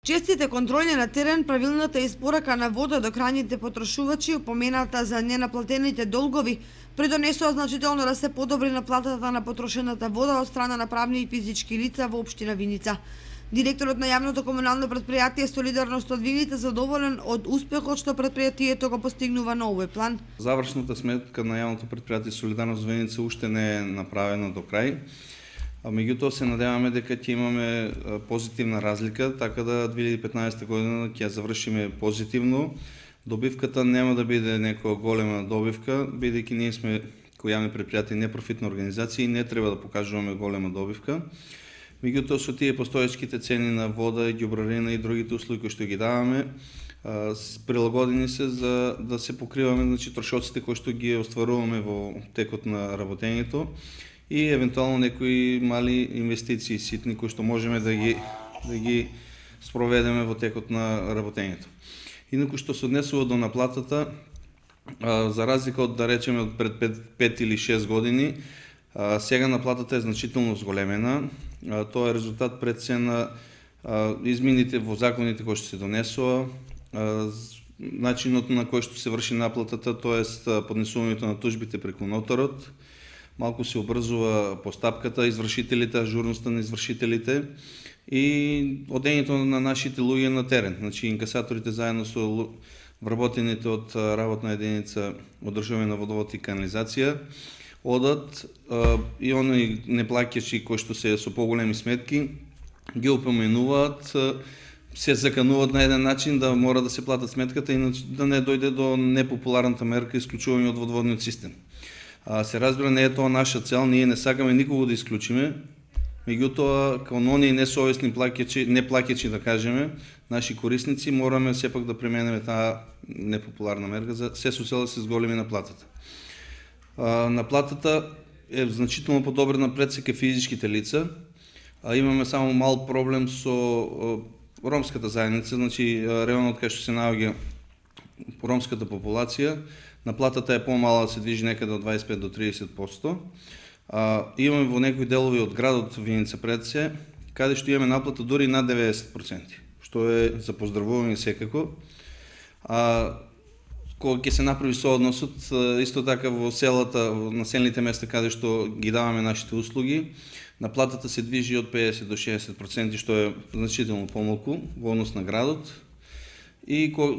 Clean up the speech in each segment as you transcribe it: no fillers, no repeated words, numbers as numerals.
Честите контроли на терен, правилната испорака на вода до крајните потрошувачи, упомената за ненаплатените долгови, придонесоа значително да се подобри наплатата на потрошената вода од страна на правни и физички лица во општина Виница. Директорот на јавното комунално претпријатие Солидарност од Виница задоволен од успехот што претпријатието го постигнува на овој план. Завршната сметка на јавното претпријатие Солидарност од Виница уште не е направена до крај. Меѓутоа се надеваме дека ќе имаме позитивна разлика, така да 2015 година ќе завршиме позитивно. Добивката нема да биде некоја голема добивка, бидејќи ние сме кои јавни претпријатија непрофитна организација и не треба да покажуваме голема добивка. Меѓутоа со тие постоечките цени на вода, ѓубрарина и другите услуги кои што ги даваме, прилагодени се за да се покриваме трошоците кои што ги остваруваме во текот на работењето и евентуално некои мали инвестиции ситни кои што можеме да ги спроведеме во текот на работењето. Инаку што се однесува до наплатата, за разлика од да речеме од пред 5 или 6 години, сега наплатата е значително зголемена. Тоа е резултат пред се на измените во законите кои што се донесоа, начинот на кој што се врши наплатата, тоест поднесувањето на тужбите преку ноторот, малку се обрзува постапката, извршителите, ажурноста на извршителите и одењето на нашите луѓе на терен. Значи инкасаторите заедно со вработените од работна единица одржување на водовод и канализација одат и оние неплаќачи кои што се со поголеми сметки ги опоменуваат, се закануваат на еден начин да мора да се платат сметката, иначе да не дојде до непопуларната мерка исклучување од водоводниот систем. Се разбира, не е тоа наша цел, ние не сакаме никого да исклучиме, меѓутоа кон оние несовесни плаќачи, неплаќачи да кажеме, наши корисници, мораме сепак да применеме таа непопуларна мерка за се со цел да се зголеми наплатата. Наплатата е значително подобрена пред се ке физичките лица, имаме само мал проблем со ромската заедница, значи районот кај што се наоѓа ромската популација, наплатата е помала, се движи некаде од 25 до 30%. Имаме во некои делови од градот Виница пред се, каде што имаме наплата дури над 90%, што е за поздравување секако. Кога ќе се направи соодносот, исто така во селата, во населените места каде што ги даваме нашите услуги, наплатата се движи од 50 до 60%, што е значително помалку во однос на градот. И кога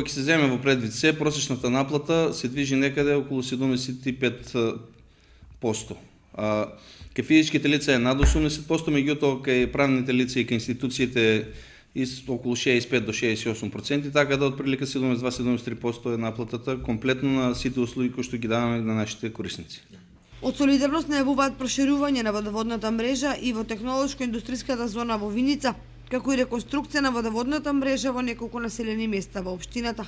ќе се земе во предвид се, просечната наплата се движи некаде околу 75%. Кај физичките лица е над 80%, меѓутоа кај правните лица и кај институциите околу 65 до 68%, така да отприлика 72-73% е наплатата комплетно на сите услуги кои што ги даваме на нашите корисници. Од Солидарност најавуваат проширување на водоводната мрежа и во технолошко-индустријската зона во Виница, како и реконструкција на водоводната мрежа во неколку населени места во општината.